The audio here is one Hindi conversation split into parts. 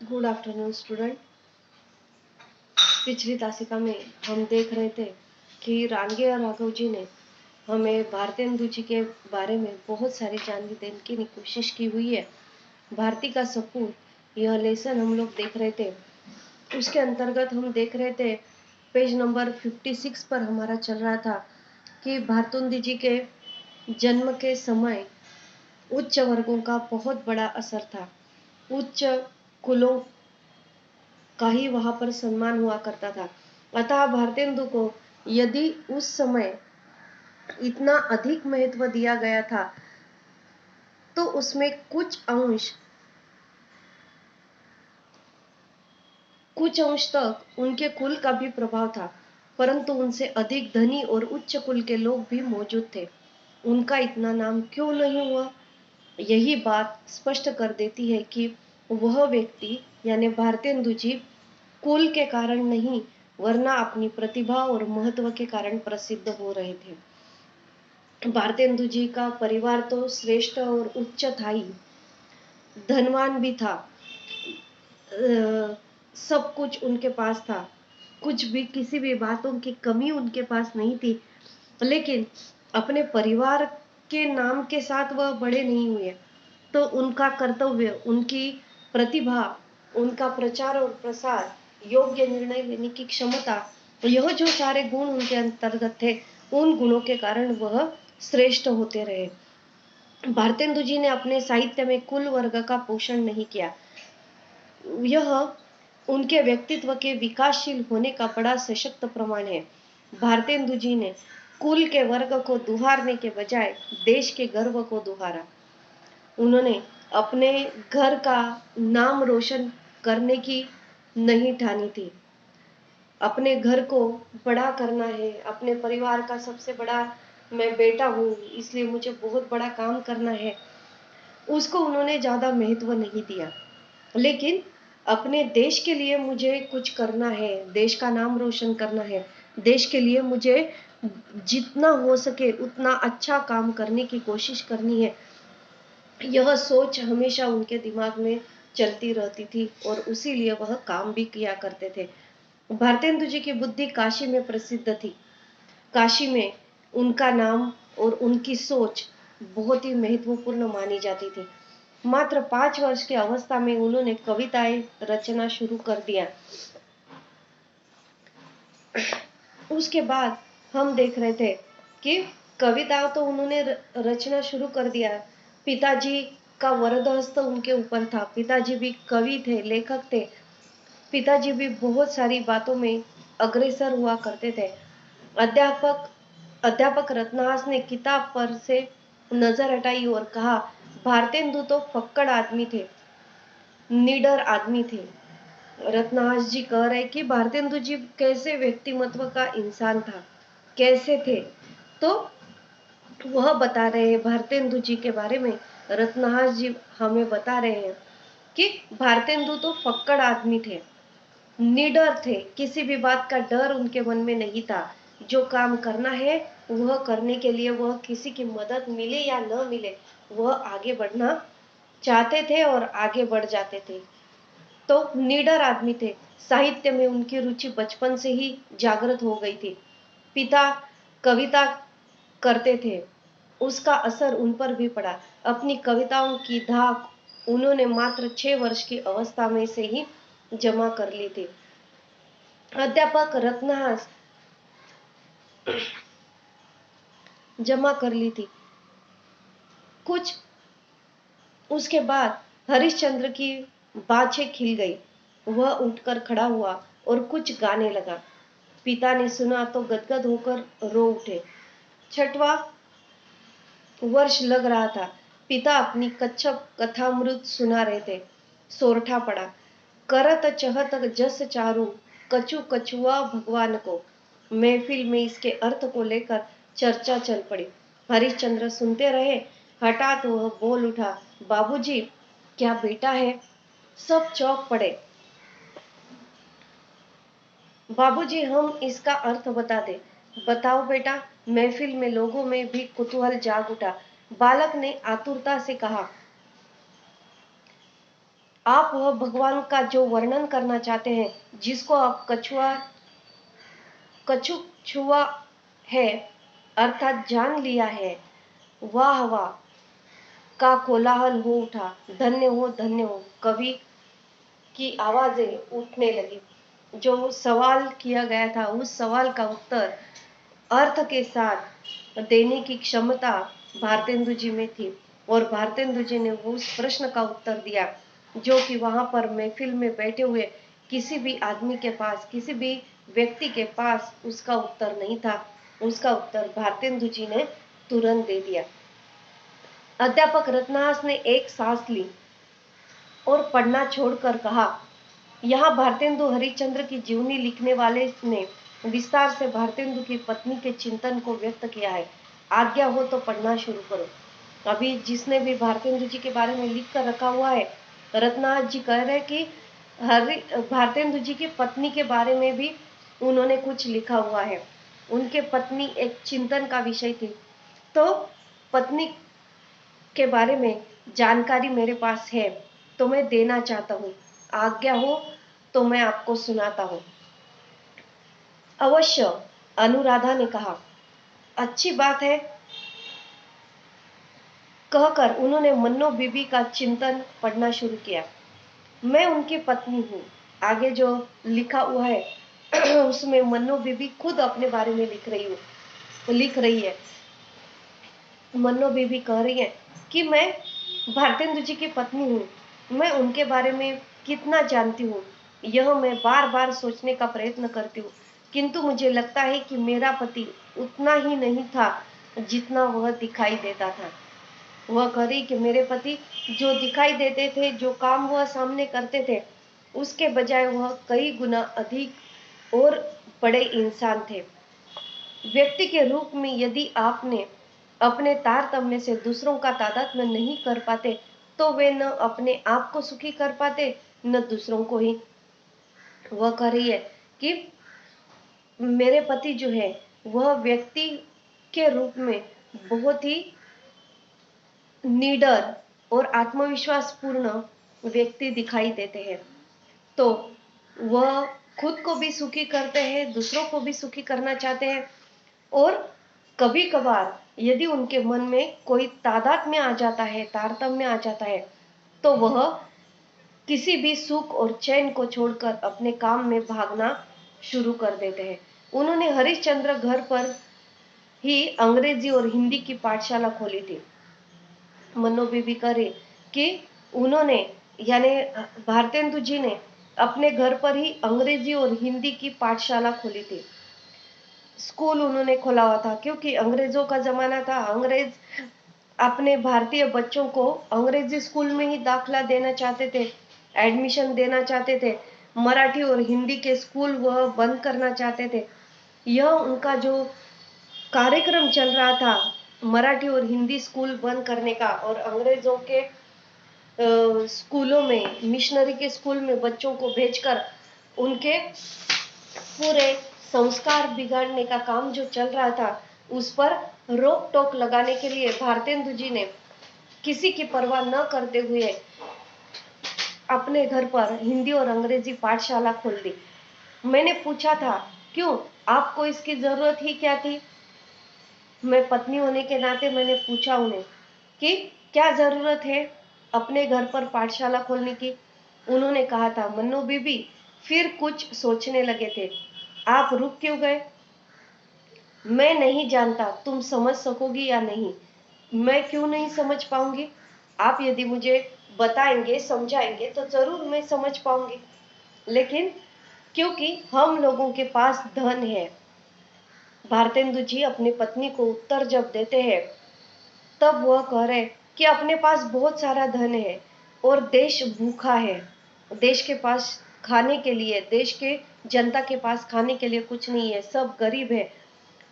Good afternoon student. पिछली तासिका में हम देख रहे थे कि रानगे और राघव जी ने हमें भारतेंदु जी के बारे में बहुत सारी जानकारी देने की कोशिश की हुई है। भारती का सपूत यह लेसन हम लोग देख रहे थे। उसके अंतर्गत हम देख रहे थे पेज नंबर 56 पर हमारा चल रहा था कि भारतेंदु जी के जन्म के समय उच्च वर्गों का बहुत बड़ा असर था। उच्च कुलों का ही वहां पर सम्मान हुआ करता था। अतः भारतेंदु को यदि उस समय इतना अधिक महत्व दिया गया था तो उसमें कुछ अंश तक उनके कुल का भी प्रभाव था, परंतु उनसे अधिक धनी और उच्च कुल के लोग भी मौजूद थे। उनका इतना नाम क्यों नहीं हुआ? यही बात स्पष्ट कर देती है कि वह व्यक्ति यानी भारतेंदु जी कुल के कारण नहीं वरना अपनी प्रतिभा और महत्व के कारण प्रसिद्ध हो रहे थे। भारतेंदु जी का परिवार तो श्रेष्ठ और उच्च था ही, धनवान भी था। सब कुछ उनके पास था, कुछ भी किसी भी बातों की कमी उनके पास नहीं थी, लेकिन अपने परिवार के नाम के साथ वह बड़े नहीं हुए। तो उनका कर्तव्य, उनकी प्रतिभा, उनका प्रचार और प्रसार, योग्य निर्णय लेने की क्षमता, यह जो सारे गुण उनके अंतर्गत थे, उन गुणों के कारण वह श्रेष्ठ होते रहे। भारतेंदु जी ने अपने साहित्य में कुल वर्ग का पोषण नहीं किया। यह उनके व्यक्तित्व के विकासशील होने का बड़ा सशक्त प्रमाण है। भारतेंदु जी ने कुल के वर्ग को दुहारने के बजाय देश के गर्व को दुहारा। उन्होंने अपने घर का नाम रोशन करने की नहीं ठानी थी। अपने घर को बड़ा करना है, अपने परिवार का सबसे बड़ा मैं बेटा हूँ, इसलिए मुझे बहुत बड़ा काम करना है, उसको उन्होंने ज्यादा महत्व नहीं दिया। लेकिन अपने देश के लिए मुझे कुछ करना है, देश का नाम रोशन करना है, देश के लिए मुझे जितना हो सके उतना अच्छा काम करने की कोशिश करनी है, यह सोच हमेशा उनके दिमाग में चलती रहती थी और उसीलिए वह काम भी किया करते थे। भारतेंदु जी की बुद्धि काशी में प्रसिद्ध थी। काशी में उनका नाम और उनकी सोच बहुत ही महत्वपूर्ण मानी जाती थी। मात्र 5 वर्ष की अवस्था में उन्होंने कविताएं रचना शुरू कर दिया। उसके बाद हम देख रहे थे कि कविता तो उन्होंने रचना शुरू कर दिया। पिताजी का वरद हस्त उनके ऊपर था। पिताजी भी कवि थे, लेखक थे। पिताजी भी बहुत सारी बातों में अग्रसर हुआ करते थे। अध्यापक अध्यापक रत्नहास ने किताब पर से नजर हटाई और कहा, भारतेंदु तो फक्कड़ आदमी थे, निडर आदमी थे। रत्नहास जी कह रहे कि भारतेंदु जी कैसे व्यक्तिमत्व का इंसान था, कैसे थे। तो वह बता रहे हैं भारतेंदु जी के बारे में। रत्नहास जी हमें बता रहे हैं कि भारतेंदु तो फक्कड़ आदमी थे, निडर थे, किसी भी बात का डर उनके मन में नहीं था। जो काम करना है वह करने के लिए वह किसी की मदद मिले या न मिले, वह आगे बढ़ना चाहते थे और आगे बढ़ जाते थे। तो निडर आदमी थे। साहित्य में उनकी रुचि बचपन से ही जागृत हो गई थी। पिता कविता करते थे, उसका असर उन पर भी पड़ा। अपनी कविताओं की धाक उन्होंने मात्र 6 वर्ष की अवस्था में से ही जमा कर ली थी। अध्यापक रत्नहास जमा कर ली थी। कुछ उसके बाद हरिश्चंद्र की बाछें खिल गई। वह उठकर खड़ा हुआ और कुछ गाने लगा। पिता ने सुना तो गदगद होकर रो उठे। 6वां वर्ष लग रहा था। पिता अपनी कच्छप कथामृत सुना रहे थे। सोरठा पड़ा, करत चहत जस चारू, कछु कछुआ भगवान को। महफिल में इसके अर्थ को लेकर चर्चा चल पड़ी। हरिश्चंद्र सुनते रहे। हठात वह बोल उठा, बाबूजी, क्या बेटा है? सब चौंक पड़े। बाबूजी, हम इसका अर्थ बता दे। बताओ बेटा। महफिल में लोगों में भी कुतूहल जाग उठा। बालक ने आतुरता से कहा, आप वह भगवान का जो वर्णन करना चाहते हैं, जिसको आप कछुआ है अर्थात जान लिया है, वाह वाह का कोलाहल हो उठा। धन्य हो, कवि की आवाजें उठने लगी। जो सवाल किया गया था उस सवाल का उत्तर अर्थ के साथ देने की क्षमता भारतेंदु जी में थी, और भारतेंदु जी ने उस प्रश्न का उत्तर दिया जो कि वहां पर महफिल में बैठे हुए किसी भी आदमी के पास, किसी भी व्यक्ति के पास उसका उत्तर नहीं था। उसका उत्तर भारतेंदु जी ने तुरंत दे दिया। अध्यापक रत्नहास ने एक सांस ली और पढ़ना छोड़कर कहा, यहाँ भारतेंदु हरिश्चंद्र की जीवनी लिखने वाले ने विस्तार से भारतेंदु की पत्नी के चिंतन को व्यक्त किया है। आज्ञा हो तो पढ़ना शुरू करो। अभी जिसने भी भारतेंदु जी के बारे में लिख कर रखा हुआ है, रत्नाथ जी कह रहे कि भारतेंदु जी की पत्नी के बारे में भी उन्होंने कुछ लिखा हुआ है। उनके पत्नी एक चिंतन का विषय थी। तो पत्नी के बारे में जानकारी मेरे पास है तो मैं देना चाहता हूँ। आज्ञा हो तो मैं आपको सुनाता हूँ। अवश्य, अनुराधा ने कहा। अच्छी बात है, कहकर उन्होंने मन्नो बीबी का चिंतन पढ़ना शुरू किया। मैं उनकी पत्नी हूँ। आगे जो लिखा हुआ है उसमें मन्नो बीबी खुद अपने बारे में लिख रही है। मन्नो बीबी कह रही है कि मैं भारतेंदु जी की पत्नी हूँ। मैं उनके बारे में कितना जानती हूँ यह मैं बार बार सोचने का प्रयत्न करती हूँ, किंतु मुझे लगता है कि मेरा पति उतना ही नहीं था जितना वह दिखाई देता था। वह कह रही कि मेरे पति जो दिखाई देते थे, जो काम वह सामने करते थे, उसके बजाय वह कई गुना अधिक और बड़े इंसान थे। व्यक्ति के रूप में यदि आपने अपने तारतम्य से दूसरों का तादात्म्य नहीं कर पाते तो वे न अपने आप को सुखी कर पाते न दूसरों को ही। वह कह रही है कि मेरे पति जो है वह व्यक्ति के रूप में बहुत ही निडर और आत्मविश्वास पूर्ण व्यक्ति दिखाई देते हैं। तो वह खुद को भी सुखी करते हैं, दूसरों को भी सुखी करना चाहते हैं, और कभी कभार यदि उनके मन में कोई तादात्म्य आ जाता है, तारतम्य आ जाता है, तो वह किसी भी सुख और चैन को छोड़कर अपने काम में भागना शुरू कर देते हैं। उन्होंने हरिश्चंद्र घर पर ही अंग्रेजी और हिंदी की पाठशाला खोली थी। मन्नो बीबी करे कि उन्होंने यानी भारतेंदु जी ने अपने घर पर ही अंग्रेजी और हिंदी की पाठशाला खोली थी। स्कूल उन्होंने खोला हुआ था क्योंकि अंग्रेजों का जमाना था। अंग्रेज अपने भारतीय बच्चों को अंग्रेजी स्कूल में ही दाखला देना चाहते थे, एडमिशन देना चाहते थे। मराठी और हिंदी के स्कूल वह बंद करना चाहते थे। यह उनका जो कार्यक्रम चल रहा था मराठी और हिंदी स्कूल बंद करने का, और अंग्रेजों के स्कूलों में, मिशनरी के स्कूल में बच्चों को भेजकर उनके पूरे संस्कार बिगाड़ने का काम जो चल रहा था, उस पर रोक टोक लगाने के लिए भारतेंदु जी ने किसी की परवाह न करते हुए अपने घर पर हिंदी और अंग्रेजी पाठशाला खोल दी। मैंने पूछा था, क्यों, आपको इसकी जरूरत ही क्या थी? मैं पत्नी होने के नाते मैंने पूछा उन्हें कि क्या जरूरत है अपने घर पर पाठशाला खोलने की। उन्होंने कहा था, मन्नो बीबी फिर कुछ सोचने लगे थे। आप रुक क्यों गए? मैं नहीं जानता तुम समझ सकोगी या नहीं। मैं क्यों नहीं समझ पाऊंगी? आप यदि मुझे बताएंगे, समझाएंगे तो जरूर मैं समझ पाऊंगी। लेकिन क्योंकि हम लोगों के पास धन है, भारतेंदु जी अपनी पत्नी को उत्तर जब देते हैं तब वह कह रहे कि अपने पास बहुत सारा धन है और देश भूखा है। देश के पास खाने के लिए, देश के जनता के पास खाने के लिए कुछ नहीं है, सब गरीब है।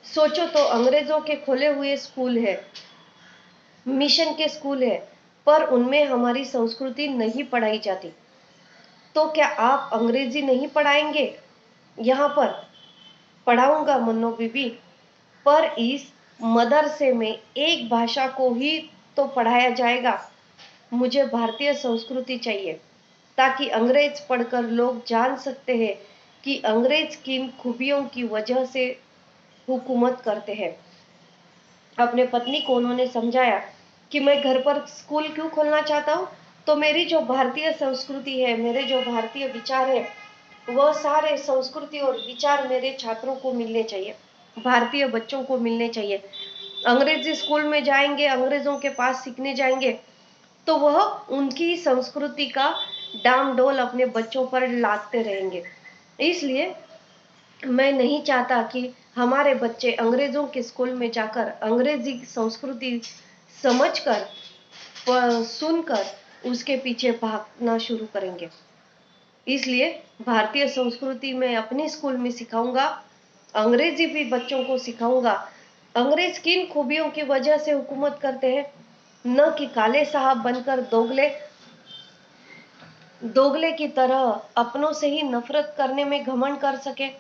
सोचो तो, अंग्रेजों के खोले हुए स्कूल है, मिशन के स्कूल है, पर उनमें हमारी संस्कृति नहीं पढ़ाई जाती। तो क्या आप अंग्रेजी नहीं पढ़ाएंगे? यहाँ पर पढ़ाऊंगा मन्नो बीबी, पर इस मदरसे में एक भाषा को ही तो पढ़ाया जाएगा। मुझे भारतीय संस्कृति चाहिए। ताकि अंग्रेज पढ़कर लोग जान सकते हैं कि अंग्रेज किन खूबियों की वजह से हुकूमत करते हैं। अपने पत्नी को उन्होंने समझाया कि मैं घर पर स्कूल क्यों खोलना चाहता हूँ, तो मेरी जो भारतीय संस्कृति है, मेरे जो भारतीय विचार है, वह सारे संस्कृति और विचार मेरे छात्रों को मिलने चाहिए, भारतीय बच्चों को मिलने चाहिए। अंग्रेजी स्कूल में जाएंगे, अंग्रेजों के पास सीखने जाएंगे, तो वह उनकी संस्कृति का डाम डोल अपने बच्चों पर लादते रहेंगे। इसलिए मैं नहीं चाहता कि हमारे बच्चे अंग्रेजों के स्कूल में जाकर अंग्रेजी संस्कृति समझकर सुनकर उसके पीछे भागना शुरू करेंगे। इसलिए भारतीय संस्कृति मैं अपने स्कूल में सिखाऊंगा, अंग्रेजी भी बच्चों को सिखाऊंगा। अंग्रेज किन खूबियों की वजह से हुकूमत करते हैं, न कि काले साहब बनकर दोगले दोगले की तरह अपनों से ही नफरत करने में घमंड कर सके।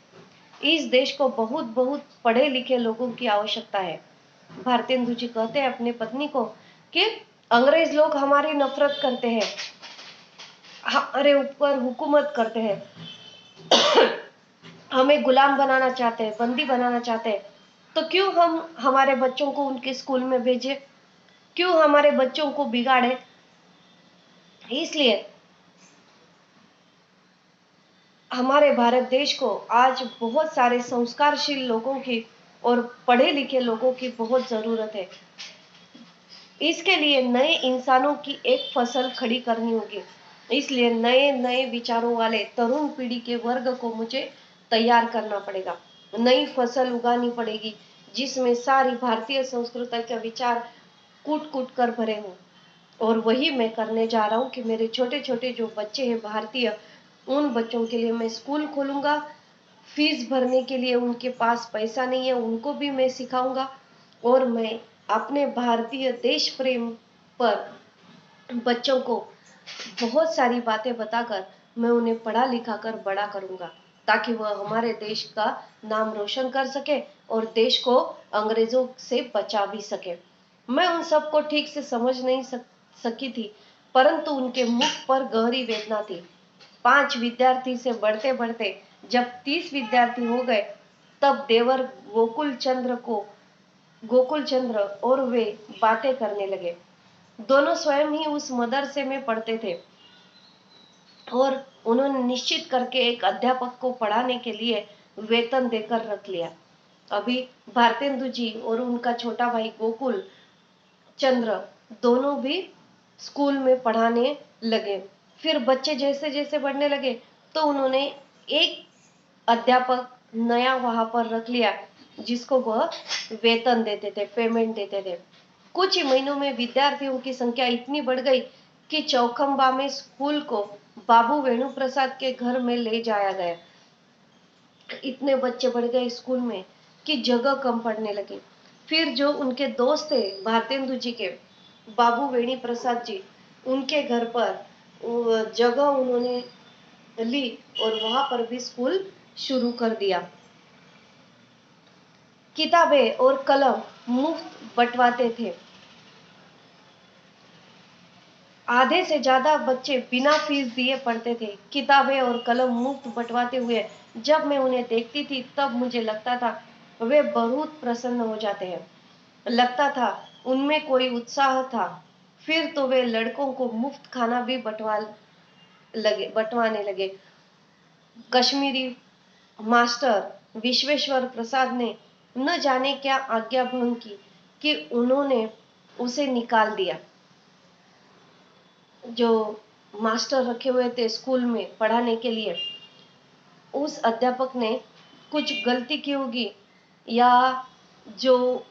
इस देश को बहुत बहुत पढ़े लिखे लोगों की आवश्यकता है। भारतेंदु जी कहते हैं अपनी पत्नी को कि अंग्रेज लोग हमारी नफरत करते हैं, हमारे ऊपर हुकूमत करते हैं, हमें गुलाम बनाना चाहते हैं, बंदी बनाना चाहते हैं, तो क्यों हम हमारे बच्चों को उनके स्कूल में भेजे, क्यों हमारे बच्चों को बिगाड़े। इसलिए हमारे भारत देश को आज बहुत सारे संस्कारशील लोगों की और पढ़े लिखे लोगों की बहुत जरूरत है। इसके लिए नए इंसानों की एक फसल खड़ी करनी होगी। इसलिए नए नए विचारों वाले तरुण पीढ़ी के वर्ग को मुझे तैयार करना पड़ेगा, नई फसल उगानी पड़ेगी जिसमें सारी भारतीय संस्कृति के विचार कूट कूट कर भरे हों। और वही मैं करने जा रहा हूँ कि मेरे छोटे छोटे जो बच्चे हैं भारतीय, उन बच्चों के लिए मैं स्कूल खोलूंगा। फीस भरने के लिए उनके पास पैसा नहीं है, उनको भी मैं सिखाऊंगा। और मैं अपने भारतीय देश प्रेम पर बच्चों को बहुत सारी बातें बताकर मैं उन्हें पढ़ा लिखा कर बड़ा करूंगा, ताकि वह हमारे देश का नाम रोशन कर सके और देश को अंग्रेजों से बचा भी सके। मैं उन सबको ठीक से समझ नहीं सकी थी, परंतु उनके मुख पर गहरी वेदना थी। 5 विद्यार्थी से बढ़ते बढ़ते जब 30 विद्यार्थी हो गए, तब देवर गोकुल चंद्र और वे बातें करने लगे। दोनों स्वयं ही उस मदरसे में पढ़ते थे और उन्होंने निश्चित करके एक अध्यापक को पढ़ाने के लिए वेतन देकर रख लिया। अभी भारतेंदु जी और उनका छोटा भाई गोकुल चंद्र दोनों भी स्कूल में पढ़ाने लगे। फिर बच्चे जैसे जैसे बढ़ने लगे तो उन्होंने एक अध्यापक नया वहां पर रख लिया जिसको वह वेतन देते थे, पेमेंट देते थे। कुछ ही महीनों में विद्यार्थियों की संख्या इतनी बढ़ गई कि चौखंबा में स्कूल को बाबू वेणु प्रसाद के घर में ले जाया गया। इतने बच्चे बढ़ गए स्कूल में कि जगह कम पड़ने लगी। फिर जो उनके दोस्त थे भारतेंदु जी के, बाबू वेणी प्रसाद जी, उनके घर पर जगह उन्होंने ली और वहां पर भी स्कूल शुरू कर दिया। किताबें और कलम मुफ्त बंटवाते थे। आधे से ज्यादा बच्चे बिना फीस दिए पढ़ते थे। किताबें और कलम मुफ्त बंटवाते हुए जब मैं उन्हें देखती थी तब मुझे लगता था वे बहुत प्रसन्न हो जाते हैं। लगता था उनमें कोई उत्साह था। फिर तो वे लड़कों को मुफ्त खाना भी बंटवाने लगे। कश्मीरी मास्टर विश्वेश्वर प्रसाद ने न जाने क्या आज्ञा भंग की कि उन्होंने उसे निकाल दिया। जो मास्टर रखे हुए थे स्कूल में पढ़ाने के लिए, उस अध्यापक ने कुछ गलती की होगी या जो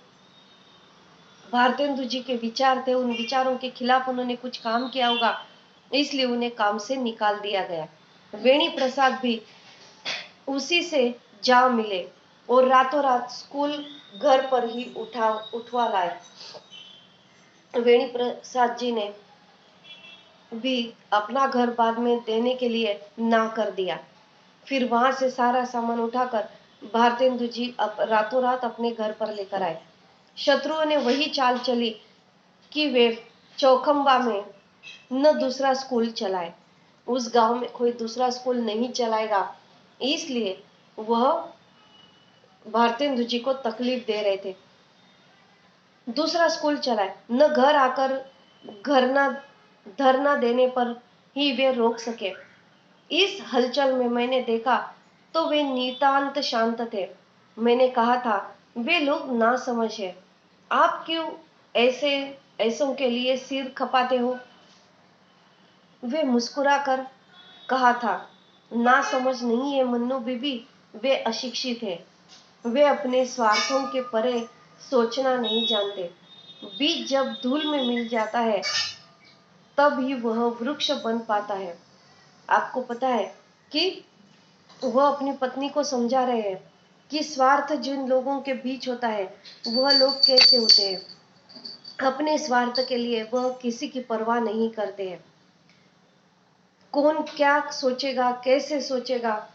भारतेंदु जी के विचार थे उन विचारों के खिलाफ उन्होंने कुछ काम किया होगा, इसलिए उन्हें काम से निकाल दिया गया। वेणी प्रसाद भी उसी से जा मिले और रातों रात स्कूल घर पर ही उठवा लाए। वेणी प्रसाद जी ने भी अपना घर बाद में देने के लिए ना कर दिया। फिर वहां से सारा सामान उठाकर भारतेंदु जी रातों रात अपने घर पर लेकर आए। शत्रुओं ने वही चाल चली कि वे चौखंबा में न दूसरा स्कूल चलाए उस गांव में कोई दूसरा स्कूल नहीं चलाएगा, इसलिए वह भारतेंदु जी को तकलीफ दे रहे थे। दूसरा स्कूल चलाए, न घर आकर धरना धरना देने पर ही वे रोक सके। इस हलचल में मैंने देखा तो वे नितांत शांत थे। मैंने कहा था, वे लोग नासमझ है, आप क्यों ऐसे ऐसों के लिए सिर खपाते हो? वे मुस्कुराकर कहा था, ना समझ नहीं है मन्नू बीबी, वे अशिक्षित है, वे अपने स्वार्थों के परे सोचना नहीं जानते। बीज जब धूल में मिल जाता है तब ही वह वृक्ष बन पाता है। आपको पता है कि वह अपनी पत्नी को समझा रहे हैं कि स्वार्थ जिन लोगों के बीच होता है वह लोग कैसे होते हैं। अपने स्वार्थ के लिए वह किसी की परवाह नहीं करते हैं। कौन क्या सोचेगा, कैसे सोचेगा,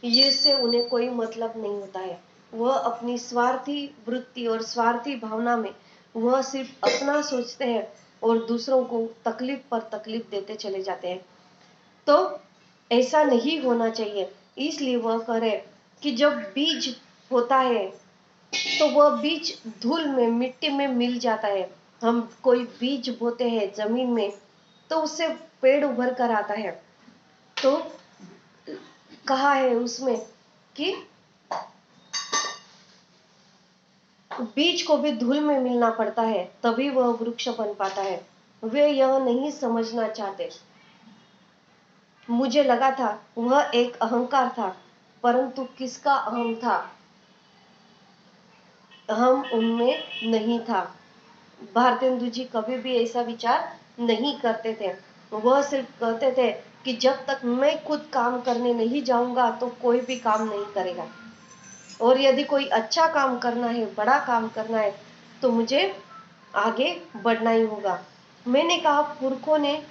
ये से उन्हें कोई मतलब नहीं होता है। वह अपनी स्वार्थी वृत्ति और स्वार्थी भावना में वह सिर्फ अपना सोचते हैं और दूसरों को तकलीफ पर तकलीफ देते चले जाते हैं। तो ऐसा नहीं होना चाहिए। इसलिए वह करे कि जब बीज होता है तो वह बीज धूल में, मिट्टी में मिल जाता है। हम कोई बीज बोते हैं जमीन में तो उससे पेड़ उभर कर आता है। तो कहा है उसमें कि बीज को भी धूल में मिलना पड़ता है तभी वह वृक्ष बन पाता है। वे यह नहीं समझना चाहते। मुझे लगा था वह एक अहंकार था, परंतु किसका अहम था? अहम उनमें नहीं था। भारतेंदु जी कभी भी ऐसा विचार नहीं करते थे। वह सिर्फ कहते थे कि जब तक मैं खुद काम करने नहीं जाऊंगा तो कोई भी काम नहीं करेगा, और यदि कोई अच्छा काम करना है, बड़ा काम करना है, तो मुझे आगे बढ़ना ही होगा। मैंने कहा, पुरखों ने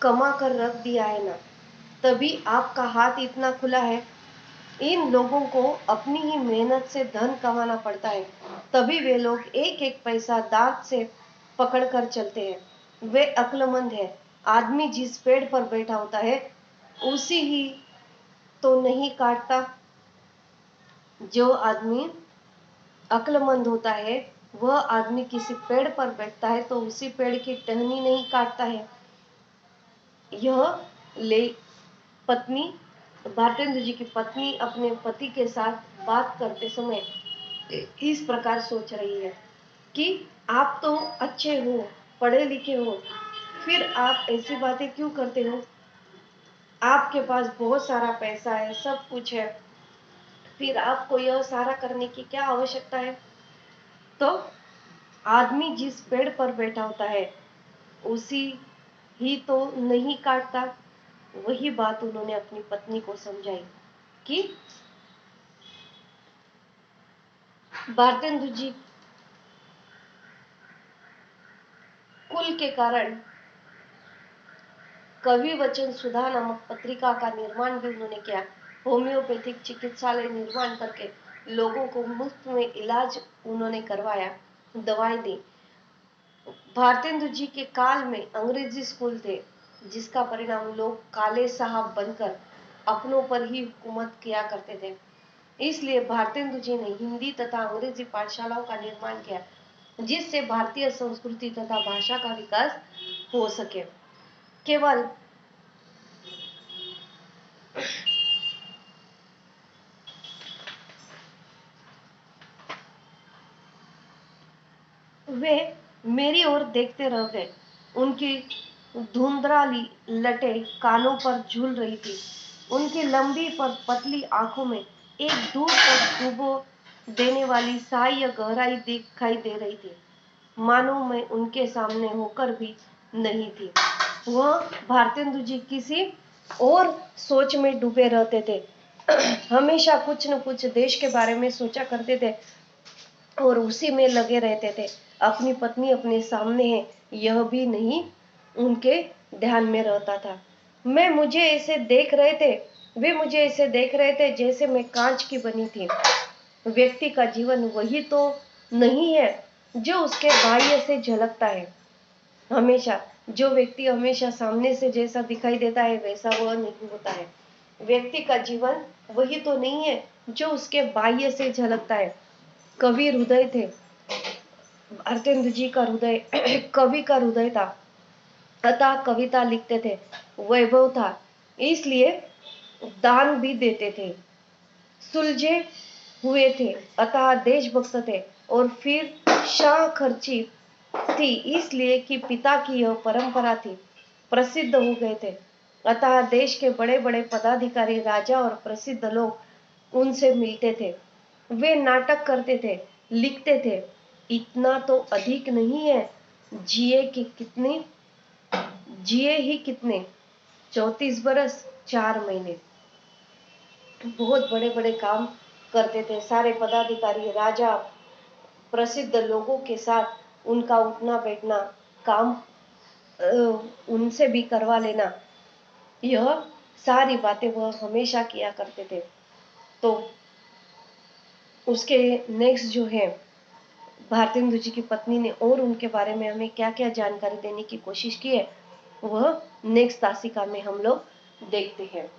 कमा कर रख दिया है ना, तभी आपका हाथ इतना खुला है। इन लोगों को अपनी ही मेहनत से धन कमाना पड़ता है, तभी वे लोग एक एक पैसा दांत से पकड़ कर चलते हैं। वे अक्लमंद है। आदमी जिस पेड़ पर बैठा होता है उसी ही तो नहीं काटता। जो आदमी अक्लमंद होता है वह आदमी किसी पेड़ पर बैठता है तो उसी पेड़ की टहनी नहीं काटता है। यह ले पत्नी, भारतेंदु जी की पत्नी अपने पति के साथ बात करते समय इस प्रकार सोच रही है कि आप तो अच्छे हो, पढ़े लिखे हो, फिर आप ऐसी बातें क्यों करते हो? आपके पास बहुत सारा पैसा है, सब कुछ है, फिर आपको यह सारा करने की क्या आवश्यकता है? तो आदमी जिस पेड़ पर बैठा होता है उसी ही तो नहीं काटता। वही बात उन्होंने अपनी पत्नी को समझाई कि भारतेंदु जी कुल के कारण कवि वचन सुधा नामक पत्रिका का निर्माण भी उन्होंने किया। होम्योपैथिक चिकित्सालय निर्माण करके लोगों को मुफ्त में इलाज उन्होंने करवाया, दवाएं दी। भारतेंदु जी के काल में अंग्रेजी स्कूल थे, जिसका परिणाम लोग काले साहब बनकर अपनों पर ही हुकूमत किया करते थे। इसलिए भारतेंदु जी ने हिंदी तथा अंग्रेजी पाठशालाओं का निर्माण किया, जिससे भारतीय संस्कृति तथा भाषा का विकास हो सके। केवल वे मेरी ओर देखते रह गए। उनकी धुंधराली लटें कानों पर झूल रही थी। उनकी लंबी पर पतली आंखों में एक दूर तक डुबो देने वाली सहाय्य गहराई दिखाई दे रही थी, मानो मैं उनके सामने होकर भी नहीं थी। वह भारतेंदु जी किसी और सोच में डूबे रहते थे। हमेशा कुछ न कुछ देश के बारे में सोचा करते थे और उसी में लगे रहते थे। अपनी पत्नी अपने सामने है यह भी नहीं उनके ध्यान में रहता था। वे मुझे ऐसे देख रहे थे जैसे मैं कांच की बनी थी। व्यक्ति का जीवन वही तो नहीं है जो उसके बाह्य से झलकता है। हमेशा जो व्यक्ति हमेशा सामने से जैसा दिखाई देता है वैसा वह नहीं होता है। व्यक्ति का जीवन वही तो नहीं है जो उसके बाह्य से झलकता है। कवि हृदय थे, भारतेंदु जी का हृदय कवि का हृदय था, अतः कविता लिखते थे। वैभव था, इसलिए दान भी देते थे। सुलझे हुए थे, अतः देशभक्त थे। और फिर शाह खर्ची थी, इसलिए कि पिता की यह परंपरा थी। प्रसिद्ध हो गए थे, अतः देश के बड़े बड़े पदाधिकारी, राजा और प्रसिद्ध लोग उनसे मिलते थे। वे नाटक करते थे, लिखते थे, इतना तो अधिक नहीं है, जिए कि कितने, जिए ही कितने, 34 बरस 4 महीने। बहुत बड़े बड़े काम करते थे। सारे पदाधिकारी, राजा, प्रसिद्ध लोगों के साथ उनका उठना बैठना, काम उनसे भी करवा लेना, यह सारी बातें वह हमेशा किया करते थे। तो उसके नेक्स्ट जो है, भारतेंदु जी की पत्नी ने और उनके बारे में हमें क्या क्या जानकारी देने की कोशिश की है, वह नेक्स्ट तासिका में हम लोग देखते हैं।